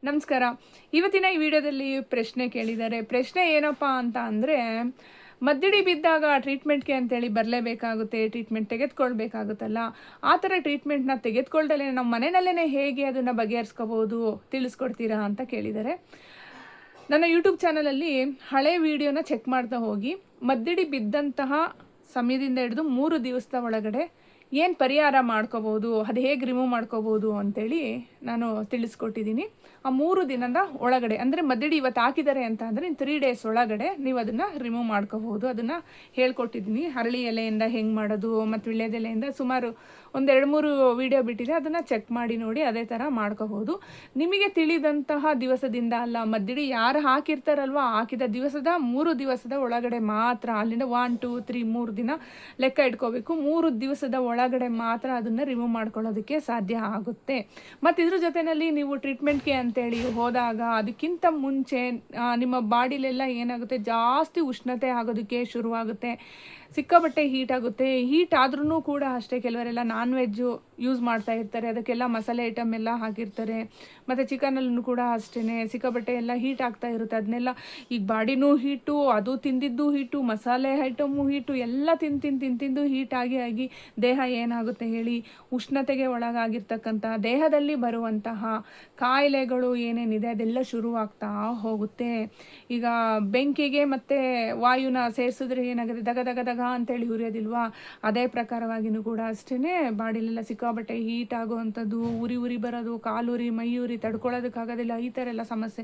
ನಮಸ್ಕಾರ. ಇವತ್ತಿನ ಈ ವಿಡಿಯೋದಲ್ಲಿ ಪ್ರಶ್ನೆ ಕೇಳಿದ್ದಾರೆ. ಪ್ರಶ್ನೆ ಏನಪ್ಪ ಅಂತ ಅಂದರೆ, ಮದ್ದಿಡಿ ಬಿದ್ದಾಗ ಟ್ರೀಟ್ಮೆಂಟ್ಗೆ ಅಂತೇಳಿ ಬರಲೇಬೇಕಾಗುತ್ತೆ, ಟ್ರೀಟ್ಮೆಂಟ್ ತೆಗೆದುಕೊಳ್ಬೇಕಾಗುತ್ತಲ್ಲ, ಆ ಥರ ಟ್ರೀಟ್ಮೆಂಟ್ನ ತೆಗೆದುಕೊಳ್ದಲೇ ನಮ್ಮ ಮನೆಯಲ್ಲೇ ಹೇಗೆ ಅದನ್ನು ಬಗೆಹರಿಸ್ಕೋಬೋದು ತಿಳಿಸ್ಕೊಡ್ತೀರಾ ಅಂತ ಕೇಳಿದ್ದಾರೆ. ನನ್ನ ಯೂಟ್ಯೂಬ್ ಚಾನಲಲ್ಲಿ ಹಳೆ ವಿಡಿಯೋನ ಚೆಕ್ ಮಾಡ್ತಾ ಹೋಗಿ, ಮದ್ದಿಡಿ ಬಿದ್ದಂತಹ ಸಮಯದಿಂದ ಹಿಡಿದು 3 ದಿವಸದ ಒಳಗಡೆ ಏನು ಪರಿಹಾರ ಮಾಡ್ಕೋಬೋದು, ಅದು ಹೇಗೆ ರಿಮೂವ್ ಮಾಡ್ಕೋಬೋದು ಅಂತೇಳಿ ನಾನು ತಿಳಿಸ್ಕೊಟ್ಟಿದ್ದೀನಿ. ಆ 3 ದಿನದ ಒಳಗಡೆ ಅಂದರೆ ಮದ್ದಿಡಿ ಇವತ್ತು ಹಾಕಿದ್ದಾರೆ ಅಂತ ಅಂದರೆ 3 ಡೇಸ್ ಒಳಗಡೆ ನೀವು ಅದನ್ನು ರಿಮೂವ್ ಮಾಡ್ಕೋಬೋದು. ಅದನ್ನು ಹೇಳ್ಕೊಟ್ಟಿದ್ದೀನಿ. ಹರಳಿ ಎಲೆಯಿಂದ ಹೆಂಗೆ ಮಾಡೋದು ಮತ್ತು ವಿಳ್ಯದೆಲೆಯಿಂದ ಸುಮಾರು ಒಂದು 2-3 ವಿಡಿಯೋ ಬಿಟ್ಟಿದೆ, ಅದನ್ನು ಚೆಕ್ ಮಾಡಿ ನೋಡಿ. ಅದೇ ಥರ ಮಾಡ್ಕೋಬೋದು. ನಿಮಗೆ ತಿಳಿದಂತಹ ದಿವಸದಿಂದ ಅಲ್ಲ, ಮದ್ದಿಡಿ ಯಾರು ಹಾಕಿರ್ತಾರಲ್ವ, ಹಾಕಿದ ದಿವಸದ 3 ದಿವಸದ ಒಳಗಡೆ ಮಾತ್ರ, ಅಲ್ಲಿಂದ 1 2 3 3 ದಿನ ಲೆಕ್ಕ ಇಟ್ಕೋಬೇಕು. 3 ದಿವಸದ ಒಳಗಡೆ ಮಾತ್ರ ಅದನ್ನು ರಿಮೂವ್ ಮಾಡ್ಕೊಳ್ಳೋದಕ್ಕೆ ಸಾಧ್ಯ ಆಗುತ್ತೆ. ಮತ್ತು ಇದ್ರ ಜೊತೆಯಲ್ಲಿ ನೀವು ಟ್ರೀಟ್ಮೆಂಟ್ಗೆ ಅಂತೇಳಿ ಹೋದಾಗ ಅದಕ್ಕಿಂತ ಮುಂಚೆ ನಿಮ್ಮ ಬಾಡಿಲೆಲ್ಲ ಏನಾಗುತ್ತೆ, ಜಾಸ್ತಿ ಉಷ್ಣತೆ ಆಗೋದಕ್ಕೆ ಶುರುವಾಗುತ್ತೆ, ಸಿಕ್ಕಾಪಟ್ಟೆ ಹೀಟ್ ಆಗುತ್ತೆ. ಹೀಟ್ ಆದ್ರೂ ಕೂಡ ಅಷ್ಟೇ, ಕೆಲವರೆಲ್ಲ ನಾನ್ ವೆಜ್ಜು ಯೂಸ್ ಮಾಡ್ತಾ ಇರ್ತಾರೆ, ಅದಕ್ಕೆಲ್ಲ ಮಸಾಲೆ ಐಟಮ್ ಎಲ್ಲ ಹಾಕಿರ್ತಾರೆ. ಮತ್ತು ಚಿಕನಲ್ಲೂ ಕೂಡ ಅಷ್ಟೇ ಸಿಕ್ಕಾಪಟ್ಟೆ ಎಲ್ಲ ಹೀಟ್ ಆಗ್ತಾ ಇರುತ್ತೆ. ಅದನ್ನೆಲ್ಲ ಈಗ ಬಾಡಿನೂ ಹೀಟು, ಅದು ತಿಂದಿದ್ದು ಹೀಟು, ಮಸಾಲೆ ಐಟಮು ಹೀಟು, ಎಲ್ಲ ತಿಂದು ಹೀಟ್ ಆಗಿ ದೇಹ ಏನಾಗುತ್ತೆ ಹೇಳಿ, ಉಷ್ಣತೆಗೆ ಒಳಗಾಗಿರ್ತಕ್ಕಂಥ ದೇಹದಲ್ಲಿ ಬರುವಂತಹ ಕಾಯಿಲೆಗಳು ಏನೇನಿದೆ ಅದೆಲ್ಲ ಶುರುವಾಗ್ತಾ ಹೋಗುತ್ತೆ. ಈಗ ಬೆಂಕಿಗೆ ಮತ್ತು ವಾಯುನ ಸೇರಿಸಿದ್ರೆ ಏನಾಗುತ್ತೆ, ದಗ ದಗ ದಗ ಅಂತೇಳಿ ಹುರಿಯೋದಿಲ್ವಾ, ಅದೇ ಪ್ರಕಾರವಾಗಿಯೂ ಕೂಡ ಅಷ್ಟೇ ಬಾಡಿಲೆಲ್ಲ ಸಿಕ್ಕಾಬಟ್ಟೆ ಹೀಟ್ ಆಗುವಂಥದ್ದು, ಉರಿ ಬರೋದು, ಕಾಲುರಿ, ಮೈಯೂರಿ, ತಡ್ಕೊಳ್ಳೋದಕ್ಕಾಗೋದಿಲ್ಲ, ಈ ಥರ ಎಲ್ಲ ಸಮಸ್ಯೆ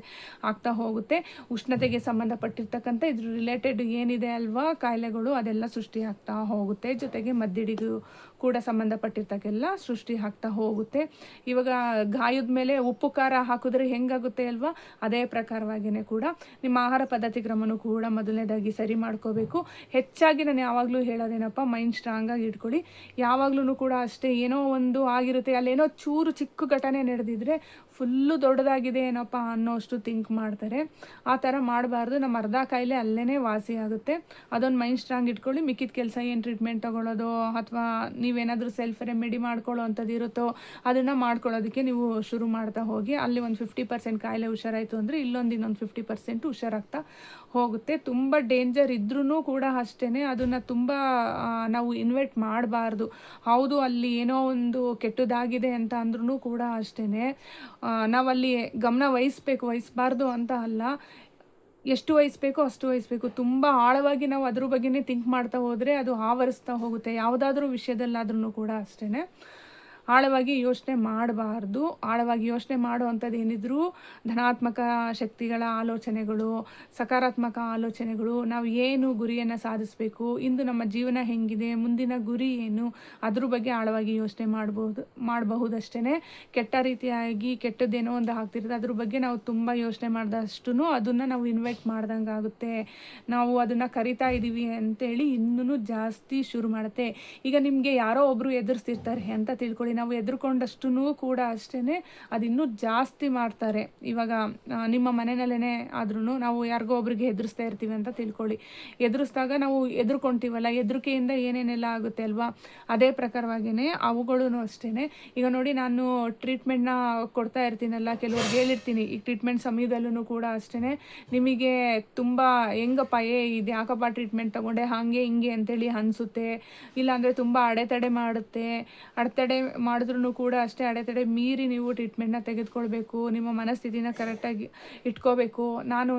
ಆಗ್ತಾ ಹೋಗುತ್ತೆ. ಉಷ್ಣತೆಗೆ ಸಂಬಂಧಪಟ್ಟಿರ್ತಕ್ಕಂಥ ಇದ್ರ ರಿಲೇಟೆಡ್ ಏನಿದೆ ಅಲ್ವಾ ಕಾಯಿಲೆಗಳು, ಅದೆಲ್ಲ ಸೃಷ್ಟಿ ಆಗ್ತಾ ಹೋಗುತ್ತೆ. ಜೊತೆಗೆ ಮದ್ದಿಡಿಗೂ ಕೂಡ ಸಂಬಂಧಪಟ್ಟಿರ್ತಕ್ಕೆಲ್ಲ ಸೃಷ್ಟಿ ಆಗ್ತಾ ಹೋಗುತ್ತೆ. ಇವಾಗ ಗಾಯದ ಮೇಲೆ ಉಪ್ಪು ಖಾರ ಹಾಕಿದ್ರೆ ಹೆಂಗಾಗುತ್ತೆ ಅಲ್ವಾ, ಅದೇ ಪ್ರಕಾರವಾಗಿಯೇ ಕೂಡ ನಿಮ್ಮ ಆಹಾರ ಪದ್ಧತಿ ಕ್ರಮನೂ ಕೂಡ ಮೊದಲನೇದಾಗಿ ಸರಿ ಮಾಡ್ಕೋಬೇಕು. ಹೆಚ್ಚಾಗಿ ನಾನು ಯಾವಾಗಲೂ ಹೇಳೋದೇನಪ್ಪ, ಮೈಂಡ್ ಸ್ಟ್ರಾಂಗಾಗಿ ಇಟ್ಕೊಳ್ಳಿ. ಯಾವಾಗಲೂ ಕೂಡ ಅಷ್ಟೇ, ಏನೋ ಒಂದು ಆಗಿರುತ್ತೆ, ಅಲ್ಲೇನೋ ಚೂರು ಚಿಕ್ಕ ಘಟನೆ ನಡೆದಿದ್ರೆ ಫುಲ್ಲು ದೊಡ್ಡದಾಗಿದೆ ಏನಪ್ಪ ಅನ್ನೋಷ್ಟು ಥಿಂಕ್ ಮಾಡ್ತಾರೆ. ಆ ಥರ ಮಾಡಬಾರ್ದು. ನಮ್ಮ ಅರ್ಧ ಕಾಯಿಲೆ ಅಲ್ಲೇ ವಾಸಿ ಆಗುತ್ತೆ. ಅದೊಂದು ಮೈಂಡ್ ಸ್ಟ್ರಾಂಗ್ ಇಟ್ಕೊಳ್ಳಿ. ಮಿಕ್ಕಿದ ಕೆಲಸ ಏನು ಟ್ರೀಟ್ಮೆಂಟ್ ತೊಗೊಳ್ಳೋದು ಅಥವಾ ನೀವೇನಾದರೂ ಸೆಲ್ಫ್ ರೆಮಿಡಿ ಮಾಡ್ಕೊಳ್ಳೋ ಅಂಥದ್ದು ಇರುತ್ತೋ ಅದನ್ನು ಮಾಡ್ಕೊಳ್ಳೋದಕ್ಕೆ ನೀವು ಶುರು ಮಾಡ್ತಾ ಹೋಗಿ. ಅಲ್ಲಿ ಒಂದು 50% ಕಾಯಿಲೆ ಹುಷಾರಾಯಿತು ಅಂದರೆ ಇನ್ನೊಂದು 50% ಹುಷಾರಾಗ್ತಾ ಹೋಗುತ್ತೆ. ತುಂಬ ಡೇಂಜರ್ ಇದ್ರೂ ಕೂಡ ಅಷ್ಟೇ ಅದನ್ನು ತುಂಬ ನಾವು ಇನ್ವೆಟ್ ಮಾಡಬಾರ್ದು. ಹೌದು, ಅಲ್ಲಿ ಏನೋ ಒಂದು ಕೆಟ್ಟದಾಗಿದೆ ಅಂತ ಅಂದ್ರೂ ಕೂಡ ಅಷ್ಟೇ ನಾವಲ್ಲಿ ಗಮನ ವಹಿಸಬಾರ್ದು ಅಂತ ಅಲ್ಲ, ಎಷ್ಟು ವಹಿಸ್ಬೇಕೋ ಅಷ್ಟು ವಹಿಸ್ಬೇಕು. ತುಂಬ ಆಳವಾಗಿ ನಾವು ಅದ್ರ ಬಗ್ಗೆನೇ ಥಿಂಕ್ ಮಾಡ್ತಾ ಹೋದರೆ ಅದು ಆವರಿಸ್ತಾ ಹೋಗುತ್ತೆ. ಯಾವುದಾದ್ರೂ ವಿಷಯದಲ್ಲಾದ್ರೂ ಕೂಡ ಅಷ್ಟೇ ಆಳವಾಗಿ ಯೋಚನೆ ಮಾಡಬಾರ್ದು. ಆಳವಾಗಿ ಯೋಚನೆ ಮಾಡುವಂಥದ್ದು ಏನಿದ್ರು ಧನಾತ್ಮಕ ಶಕ್ತಿಗಳ ಆಲೋಚನೆಗಳು, ಸಕಾರಾತ್ಮಕ ಆಲೋಚನೆಗಳು, ನಾವು ಏನು ಗುರಿಯನ್ನು ಸಾಧಿಸಬೇಕು, ಇಂದು ನಮ್ಮ ಜೀವನ ಹೆಂಗಿದೆ, ಮುಂದಿನ ಗುರಿ ಏನು, ಅದ್ರ ಬಗ್ಗೆ ಆಳವಾಗಿ ಯೋಚನೆ ಮಾಡಬಹುದಷ್ಟೇ. ಕೆಟ್ಟ ರೀತಿಯಾಗಿ ಕೆಟ್ಟದ್ದೇನೋ ಒಂದು ಆಗ್ತಿರುತ್ತೆ, ಅದ್ರ ಬಗ್ಗೆ ನಾವು ತುಂಬ ಯೋಚನೆ ಮಾಡಿದಷ್ಟು ಅದನ್ನು ನಾವು ಇನ್ವೈಟ್ ಮಾಡ್ದಂಗೆ ಆಗುತ್ತೆ. ನಾವು ಅದನ್ನು ಕರಿತಾ ಇದ್ದೀವಿ ಅಂತೇಳಿ ಇನ್ನೂ ಜಾಸ್ತಿ ಶುರು ಮಾಡುತ್ತೆ. ಈಗ ನಿಮಗೆ ಯಾರೋ ಒಬ್ಬರು ಎದುರಿಸ್ತಿರ್ತಾರೆ ಅಂತ ತಿಳ್ಕೊಳ್ಳಿ, ನಾವು ಎದುರ್ಕೊಂಡಷ್ಟು ಕೂಡ ಅಷ್ಟೇ ಅದಿನ್ನೂ ಜಾಸ್ತಿ ಮಾಡ್ತಾರೆ. ಇವಾಗ ನಿಮ್ಮ ಮನೆಯಲ್ಲೇ ಆದ್ರೂ ನಾವು ಯಾರಿಗೋ ಒಬ್ರಿಗೆ ಎದುರಿಸ್ತಾ ಇರ್ತೀವಿ ಅಂತ ತಿಳ್ಕೊಳ್ಳಿ. ಎದುರಿಸಿದಾಗ ನಾವು ಎದುರ್ಕೊತೀವಲ್ಲ, ಎದುರಿಕೆಯಿಂದ ಏನೇನೆಲ್ಲ ಆಗುತ್ತೆ ಅಲ್ವಾ, ಅದೇ ಪ್ರಕಾರವಾಗಿಯೇ ಅವುಗಳೂ ಅಷ್ಟೇ. ಈಗ ನೋಡಿ, ನಾನು ಟ್ರೀಟ್ಮೆಂಟ್ನ ಕೊಡ್ತಾ ಇರ್ತೀನಲ್ಲ, ಕೆಲವ್ರಿಗೆ ಹೇಳಿರ್ತೀನಿ, ಈ ಟ್ರೀಟ್ಮೆಂಟ್ ಸಮಯದಲ್ಲೂ ಕೂಡ ಅಷ್ಟೇ ನಿಮಗೆ ತುಂಬ ಹೆಂಗಪ್ಪ ಇದು ಯಾಕಪ್ಪ ಟ್ರೀಟ್ಮೆಂಟ್ ತೊಗೊಂಡೆ ಹಾಗೆ ಹಿಂಗೆ ಅಂತೇಳಿ ಅನಿಸುತ್ತೆ, ಇಲ್ಲಾಂದರೆ ತುಂಬ ಅಡೆತಡೆ ಮಾಡುತ್ತೆ. ಅಡೆತಡೆ ಮಾಡಿದ್ರೂ ಕೂಡ ಅಷ್ಟೇ, ಅಡೆತಡೆ ಮೀರಿ ನೀವು ಟ್ರೀಟ್ಮೆಂಟ್ನ ತೆಗೆದುಕೊಳ್ಬೇಕು. ನಿಮ್ಮ ಮನಸ್ಥಿತಿನ ಕರೆಕ್ಟಾಗಿ ಇಟ್ಕೋಬೇಕು. ನಾನು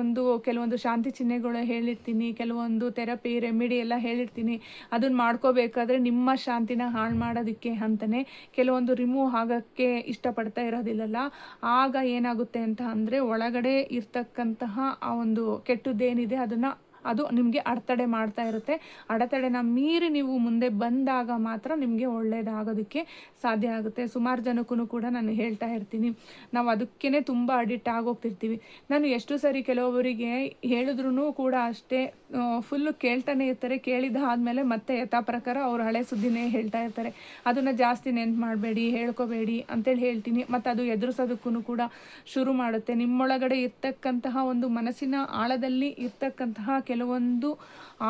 ಕೆಲವೊಂದು ಶಾಂತಿ ಚಿಹ್ನೆಗಳು ಹೇಳಿರ್ತೀನಿ, ಕೆಲವೊಂದು ಥೆರಪಿ ರೆಮಿಡಿ ಎಲ್ಲ ಹೇಳಿರ್ತೀನಿ. ಅದನ್ನು ಮಾಡ್ಕೋಬೇಕಾದ್ರೆ ನಿಮ್ಮ ಶಾಂತಿನ ಹಾಳು ಮಾಡೋದಕ್ಕೆ ಅಂತಲೇ ಕೆಲವೊಂದು ರಿಮೂವ್ ಆಗೋಕ್ಕೆ ಇಷ್ಟಪಡ್ತಾ ಇರೋದಿಲ್ಲಲ್ಲ, ಆಗ ಏನಾಗುತ್ತೆ ಅಂತ ಅಂದರೆ ಒಳಗಡೆ ಇರ್ತಕ್ಕಂತಹ ಆ ಒಂದು ಕೆಟ್ಟದ್ದೇನಿದೆ ಅದು ನಿಮಗೆ ಅಡೆತಡೆ ಮಾಡ್ತಾ ಇರುತ್ತೆ. ಅಡೆತಡೆನ ಮೀರಿ ನೀವು ಮುಂದೆ ಬಂದಾಗ ಮಾತ್ರ ನಿಮಗೆ ಒಳ್ಳೆಯದಾಗೋದಕ್ಕೆ ಸಾಧ್ಯ ಆಗುತ್ತೆ. ಸುಮಾರು ಜನಕ್ಕೂ ಕೂಡ ನಾನು ಹೇಳ್ತಾ ಇರ್ತೀನಿ, ನಾವು ಅದಕ್ಕೇ ತುಂಬ ಅಡಿಕ್ಟ್ ಆಗೋಗ್ತಿರ್ತೀವಿ. ನಾನು ಎಷ್ಟು ಸರಿ ಕೆಲವೊಬ್ಬರಿಗೆ ಹೇಳಿದ್ರೂ ಕೂಡ ಅಷ್ಟೇ ಫುಲ್ಲು ಕೇಳ್ತಾನೆ ಇರ್ತಾರೆ. ಕೇಳಿದಾದ್ಮೇಲೆ ಮತ್ತೆ ಯಥಾ ಪ್ರಕಾರ ಅವ್ರು ಹಳೆ ಸುದ್ದಿನೇ ಹೇಳ್ತಾ ಇರ್ತಾರೆ. ಅದನ್ನು ಜಾಸ್ತಿ ನೆನ್ಪು ಮಾಡಬೇಡಿ, ಹೇಳ್ಕೊಬೇಡಿ ಅಂತೇಳಿ ಹೇಳ್ತೀನಿ. ಮತ್ತು ಅದು ಎದುರಿಸೋದಕ್ಕೂ ಕೂಡ ಶುರು ಮಾಡುತ್ತೆ. ನಿಮ್ಮೊಳಗಡೆ ಇರ್ತಕ್ಕಂತಹ ಒಂದು ಮನಸ್ಸಿನ ಆಳದಲ್ಲಿ ಇರ್ತಕ್ಕಂತಹ ಕೆಲವೊಂದು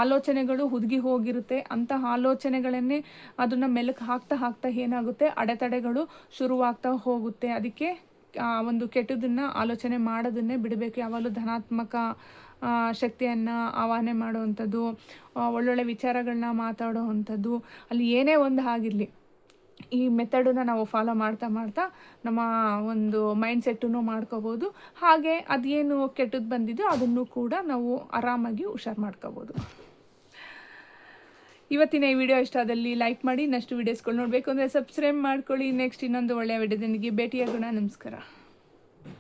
ಆಲೋಚನೆಗಳು ಹುದುಗಿ ಹೋಗಿರುತ್ತೆ. ಅಂತಹ ಆಲೋಚನೆಗಳನ್ನೇ ಅದನ್ನು ಮೆಲುಕು ಹಾಕ್ತಾ ಏನಾಗುತ್ತೆ, ಅಡೆತಡೆಗಳು ಶುರುವಾಗ್ತಾ ಹೋಗುತ್ತೆ. ಅದಕ್ಕೆ ಒಂದು ಕೆಟ್ಟದನ್ನು ಆಲೋಚನೆ ಮಾಡೋದನ್ನೇ ಬಿಡಬೇಕು. ಯಾವಾಗಲೂ ಧನಾತ್ಮಕ ಶಕ್ತಿಯನ್ನು ಆವಾಹನೆ ಮಾಡುವಂಥದ್ದು, ಒಳ್ಳೊಳ್ಳೆ ವಿಚಾರಗಳನ್ನ ಮಾತಾಡೋ ಅಂಥದ್ದು, ಅಲ್ಲಿ ಏನೇ ಒಂದು ಆಗಿರಲಿ ಈ ಮೆಥಡನ್ನು ನಾವು ಫಾಲೋ ಮಾಡ್ತಾ ನಮ್ಮ ಒಂದು ಮೈಂಡ್ ಸೆಟ್ಟನ್ನು ಮಾಡ್ಕೋಬೋದು. ಹಾಗೆ ಅದೇನು ಕೆಟ್ಟದ್ದು ಬಂದಿದೆಯೋ ಅದನ್ನು ಕೂಡ ನಾವು ಆರಾಮಾಗಿ ಹುಷಾರು ಮಾಡ್ಕೋಬೋದು. ಇವತ್ತಿನ ಈ ವಿಡಿಯೋ ಇಷ್ಟ ಆದಲ್ಲಿ ಲೈಕ್ ಮಾಡಿ. ನೆಕ್ಸ್ಟ್ ವೀಡಿಯೋಸ್ಗಳು ನೋಡಬೇಕು ಅಂದರೆ ಸಬ್ಸ್ಕ್ರೈಬ್ ಮಾಡ್ಕೊಳ್ಳಿ. ನೆಕ್ಸ್ಟ್ ಇನ್ನೊಂದು ಒಳ್ಳೆಯ ವಿಡಿಯೋದೊಂದಿಗೆ ಭೇಟಿಯಾಗೋಣ. ನಮಸ್ಕಾರ.